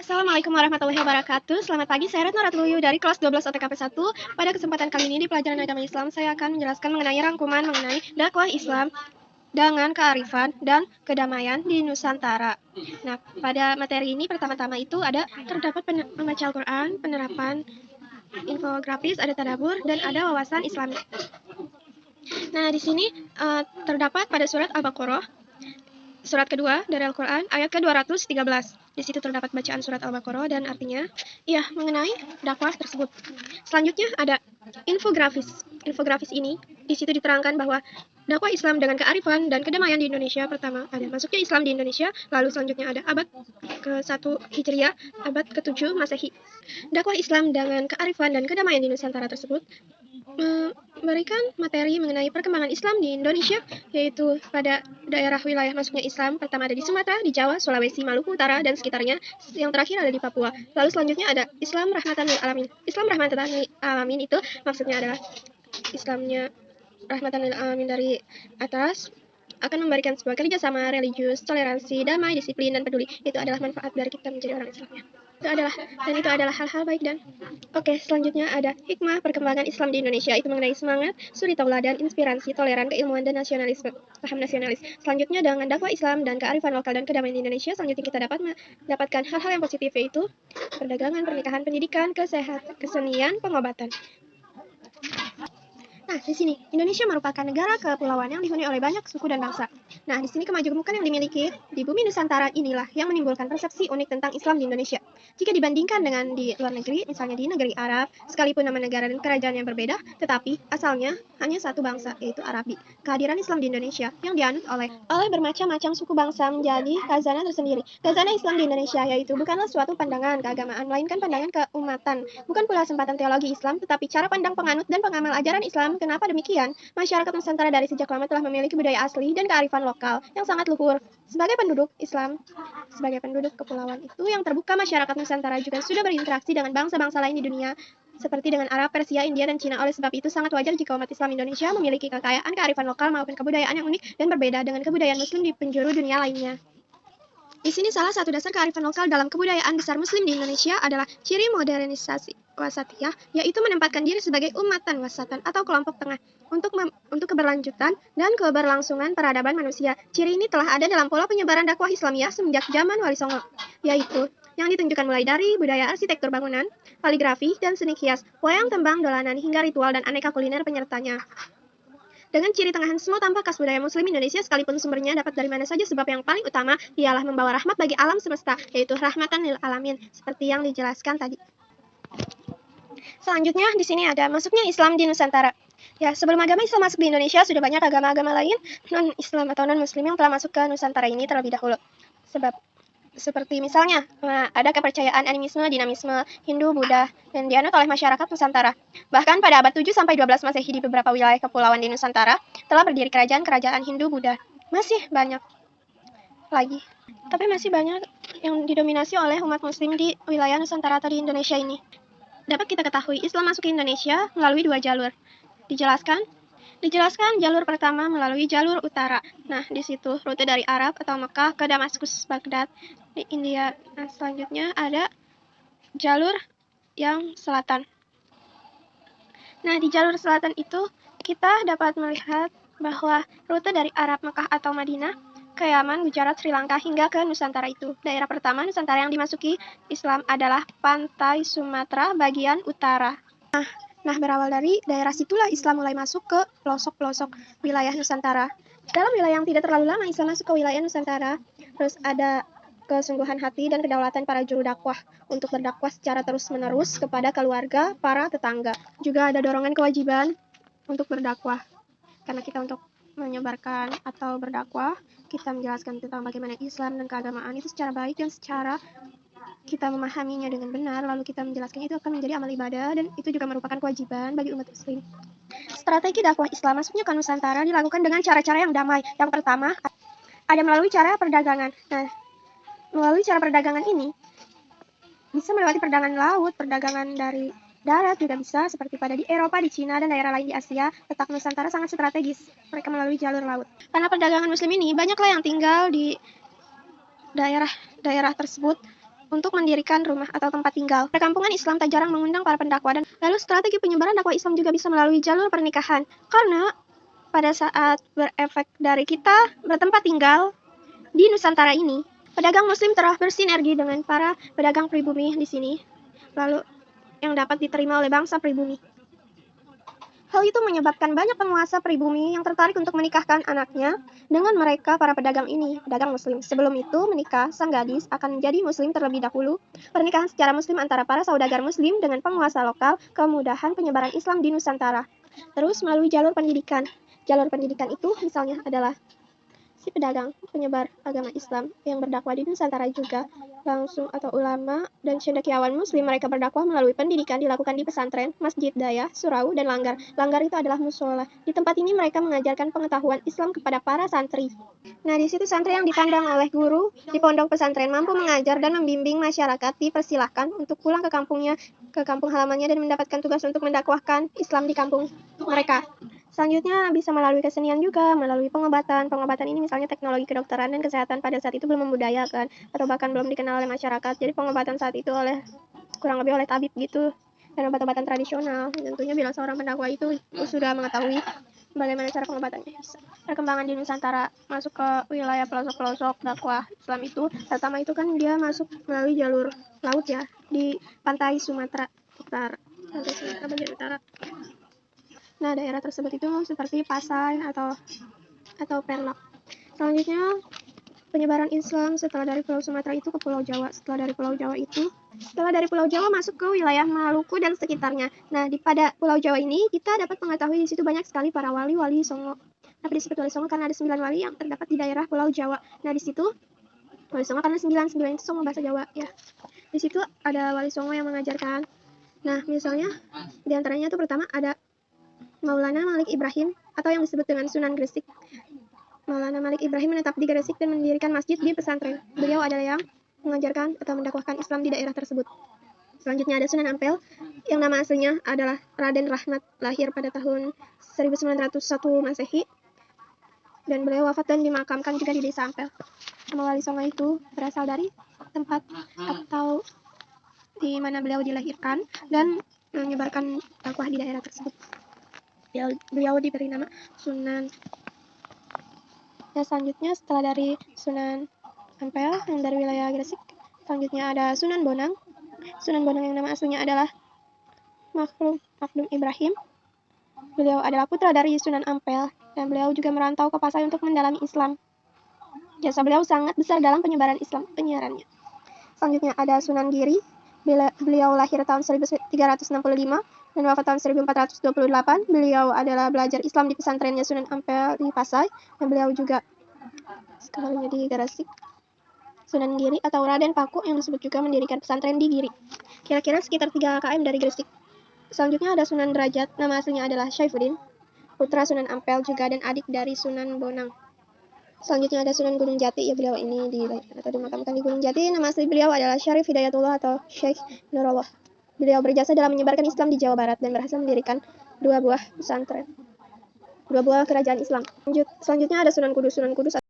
Assalamualaikum warahmatullahi wabarakatuh. Selamat pagi, saya Retno Ratluyu dari kelas 12 OTKP 1. Pada kesempatan kali ini di pelajaran agama Islam, saya akan menjelaskan mengenai rangkuman mengenai dakwah Islam dengan kearifan dan kedamaian di Nusantara. Nah, pada materi ini pertama-tama itu terdapat membaca Al-Quran, penerapan infografis, ada tadabbur, dan ada wawasan Islami. Nah, di sini terdapat pada surat Al-Baqarah, surat kedua dari Al-Quran, ayat ke-213. Di situ terdapat bacaan surat Al-Baqarah dan artinya, mengenai dakwah tersebut. Selanjutnya ada infografis. Infografis ini, di situ diterangkan bahwa dakwah Islam dengan kearifan dan kedamaian di Indonesia. Pertama, ada masuknya Islam di Indonesia. Lalu selanjutnya ada abad ke-1 Hijriah, abad ke-7 Masehi. Dakwah Islam dengan kearifan dan kedamaian di Nusantara tersebut memberikan materi mengenai perkembangan Islam di Indonesia, yaitu pada daerah wilayah masuknya Islam. Pertama ada di Sumatera, di Jawa, Sulawesi, Maluku Utara, dan sekitarnya. Yang terakhir ada di Papua. Lalu selanjutnya ada Islam rahmatan lil alamin. Islam rahmatan lil alamin itu maksudnya adalah Islamnya rahmatan lil alamin dari atas, akan memberikan sebuah kerjasama religius, toleransi, damai, disiplin, dan peduli. Itu adalah manfaat dari kita menjadi orang Islamnya. Itu adalah hal-hal baik dan oke. Selanjutnya ada hikmah perkembangan Islam di Indonesia, itu mengenai semangat, suri tauladan, inspirasi, toleran, keilmuan, dan nasionalisme, paham nasionalis. Selanjutnya dengan dakwah Islam dan kearifan lokal dan kedamaian di Indonesia, selanjutnya kita dapat mendapatkan hal-hal yang positif, yaitu perdagangan, pernikahan, pendidikan, kesehatan, kesenian, pengobatan. Nah, di sini Indonesia merupakan negara kepulauan yang dihuni oleh banyak suku dan bangsa. Nah, di sini kemajemukan yang dimiliki di bumi Nusantara inilah yang menimbulkan persepsi unik tentang Islam di Indonesia. Jika dibandingkan dengan di luar negeri, misalnya di negeri Arab, sekalipun nama negara dan kerajaan yang berbeda, tetapi asalnya hanya satu bangsa, yaitu Arabi. Kehadiran Islam di Indonesia yang dianut oleh bermacam-macam suku bangsa menjadi khazanah tersendiri. Khazanah Islam di Indonesia yaitu bukanlah suatu pandangan keagamaan, melainkan pandangan keumatan. Bukan pula sempatan teologi Islam, tetapi cara pandang penganut dan pengamal ajaran Islam. Kenapa demikian? Masyarakat Nusantara dari sejak lama telah memiliki budaya asli dan kearifan lokal yang sangat luhur. Sebagai penduduk Islam, sebagai penduduk kepulauan itu yang terbuka, masyarakat Nusantara juga sudah berinteraksi dengan bangsa-bangsa lain di dunia, seperti dengan Arab, Persia, India, dan Cina. Oleh sebab itu, sangat wajar jika umat Islam Indonesia memiliki kekayaan kearifan lokal maupun kebudayaan yang unik dan berbeda dengan kebudayaan Muslim di penjuru dunia lainnya. Di sini salah satu dasar kearifan lokal dalam kebudayaan besar Muslim di Indonesia adalah ciri modernisasi wasatiyah, yaitu menempatkan diri sebagai umatan wasatan atau kelompok tengah untuk keberlanjutan dan keberlangsungan peradaban manusia. Ciri ini telah ada dalam pola penyebaran dakwah Islamiyah semenjak zaman Wali Songo, yaitu yang ditunjukkan mulai dari budaya arsitektur bangunan, kaligrafi, dan seni hias, wayang tembang, dolanan, hingga ritual dan aneka kuliner penyertanya. Dengan ciri tengahan semua tampak khas budaya Muslim Indonesia, sekalipun sumbernya dapat dari mana saja, sebab yang paling utama ialah membawa rahmat bagi alam semesta, yaitu rahmatan lil alamin, seperti yang dijelaskan tadi. Selanjutnya di sini ada masuknya Islam di Nusantara. Ya, sebelum agama Islam masuk di Indonesia, sudah banyak agama-agama lain non-Islam atau non-Muslim yang telah masuk ke Nusantara ini terlebih dahulu. Sebab seperti misalnya ada kepercayaan animisme, dinamisme, Hindu, Buddha, dan dianut oleh masyarakat Nusantara. Bahkan pada abad 7 sampai 12 Masehi di beberapa wilayah kepulauan di Nusantara telah berdiri kerajaan-kerajaan Hindu, Buddha. Masih banyak lagi, tapi masih banyak yang didominasi oleh umat Muslim di wilayah Nusantara atau di Indonesia ini. Dapat kita ketahui, Islam masuk ke Indonesia melalui dua jalur. Dijelaskan jalur pertama melalui jalur utara. Nah, di situ rute dari Arab atau Mekah ke Damaskus, Baghdad di India. Nah, selanjutnya ada jalur yang selatan. Nah, di jalur selatan itu kita dapat melihat bahwa rute dari Arab, Mekah atau Madinah ke Yaman, Gujarat, Sri Lanka, hingga ke Nusantara itu. Daerah pertama Nusantara yang dimasuki Islam adalah pantai Sumatera bagian utara. Nah, berawal dari daerah situlah Islam mulai masuk ke pelosok-pelosok wilayah Nusantara. Dalam wilayah yang tidak terlalu lama Islam masuk ke wilayah Nusantara, terus ada kesungguhan hati dan kedaulatan para juru dakwah untuk berdakwah secara terus-menerus kepada keluarga, para tetangga. Juga ada dorongan kewajiban untuk berdakwah. Karena kita untuk menyebarkan atau berdakwah, kita menjelaskan tentang bagaimana Islam dan keagamaan itu secara baik dan secara kita memahaminya dengan benar, lalu kita menjelaskan, itu akan menjadi amal ibadah dan itu juga merupakan kewajiban bagi umat Muslim. Strategi dakwah Islam masuknya ke Nusantara dilakukan dengan cara-cara yang damai. Yang pertama, ada melalui cara perdagangan. Nah, melalui cara perdagangan ini bisa melewati perdagangan laut, perdagangan dari darat juga bisa, seperti pada di Eropa, di Cina, dan daerah lain di Asia. Letak Nusantara sangat strategis, mereka melalui jalur laut. Karena perdagangan Muslim ini, banyaklah yang tinggal di daerah-daerah tersebut untuk mendirikan rumah atau tempat tinggal. Perkampungan Islam tak jarang mengundang para pendakwa, dan lalu strategi penyebaran dakwah Islam juga bisa melalui jalur pernikahan. Karena pada saat berefek dari kita bertempat tinggal di Nusantara ini, pedagang muslim telah bersinergi dengan para pedagang pribumi di sini, lalu yang dapat diterima oleh bangsa pribumi. Hal itu menyebabkan banyak penguasa pribumi yang tertarik untuk menikahkan anaknya dengan mereka para pedagang ini, pedagang muslim. Sebelum itu menikah, sang gadis akan menjadi muslim terlebih dahulu. Pernikahan secara muslim antara para saudagar muslim dengan penguasa lokal, kemudahan penyebaran Islam di Nusantara. Terus melalui jalur pendidikan. Jalur pendidikan itu misalnya adalah si pedagang, penyebar agama Islam yang berdakwah di Nusantara juga langsung atau ulama dan cendekiawan muslim. Mereka berdakwah melalui pendidikan dilakukan di pesantren, masjid, daya, surau, dan langgar. Langgar itu adalah musola. Di tempat ini mereka mengajarkan pengetahuan Islam kepada para santri. Nah, di situ santri yang dipandang oleh guru di pondok pesantren mampu mengajar dan membimbing masyarakat dipersilahkan untuk pulang ke kampungnya, ke kampung halamannya, dan mendapatkan tugas untuk mendakwahkan Islam di kampung mereka. Selanjutnya bisa melalui kesenian juga, melalui pengobatan. Pengobatan ini misalnya teknologi kedokteran dan kesehatan pada saat itu belum membudayakan atau bahkan belum dikenal oleh masyarakat. Jadi pengobatan saat itu kurang lebih oleh tabib gitu, dan obat-obatan tradisional. Tentunya bila seorang pendakwa itu sudah mengetahui bagaimana cara pengobatannya. Perkembangan di Nusantara masuk ke wilayah pelosok-pelosok dakwah Islam itu, pertama itu kan dia masuk melalui jalur laut ya, di pantai Sumatera Utara, pantai Sumatera bagian utara. Nah, daerah tersebut itu seperti Pasai atau Perlak. Selanjutnya, penyebaran Islam setelah dari Pulau Sumatera itu ke Pulau Jawa. Setelah dari Pulau Jawa masuk ke wilayah Maluku dan sekitarnya. Nah, pada Pulau Jawa ini kita dapat mengetahui di situ banyak sekali para wali-wali Songo. Kenapa disebut wali Songo? Karena ada 9 wali yang terdapat di daerah Pulau Jawa. Nah, di situ wali Songo karena 9 itu Songo bahasa Jawa ya. Di situ ada wali Songo yang mengajarkan. Nah, misalnya di antaranya itu pertama ada Maulana Malik Ibrahim atau yang disebut dengan Sunan Gresik. Maulana Malik Ibrahim menetap di Gresik dan mendirikan masjid di pesantren. Beliau adalah yang mengajarkan atau mendakwahkan Islam di daerah tersebut. Selanjutnya ada Sunan Ampel yang nama aslinya adalah Raden Rahmat, lahir pada tahun 1901 Masehi, dan beliau wafat dan dimakamkan juga di desa Ampel. Nama wali Songo itu berasal dari tempat atau di mana beliau dilahirkan dan menyebarkan dakwah di daerah tersebut. Beliau diberi nama Sunan. Ya, selanjutnya setelah dari Sunan Ampel yang dari wilayah Gresik, selanjutnya ada Sunan Bonang. Sunan Bonang yang nama aslinya adalah Makhdum Ibrahim. Beliau adalah putra dari Sunan Ampel dan beliau juga merantau ke Pasai untuk mendalami Islam. Jasa beliau sangat besar dalam penyebaran Islam penyiarannya. Selanjutnya ada Sunan Giri. Beliau lahir tahun 1365 dan wafat tahun 1428. Beliau adalah belajar Islam di pesantrennya Sunan Ampel di Pasai, dan beliau juga sekalinya di Gresik. Sunan Giri atau Raden Paku yang disebut juga mendirikan pesantren di Giri, kira-kira sekitar 3 km dari Gresik. Selanjutnya ada Sunan Derajat, nama aslinya adalah Syaifuddin, putra Sunan Ampel juga dan adik dari Sunan Bonang. Selanjutnya ada Sunan Gunung Jati, ya beliau ini dimakamkan di Gunung Jati. Nama asli beliau adalah Syarif Hidayatullah atau Syekh Nurullah. Beliau berjasa dalam menyebarkan Islam di Jawa Barat dan berhasil mendirikan 2 buah pesantren, 2 buah kerajaan Islam. Selanjutnya ada Sunan Kudus. Sunan Kudus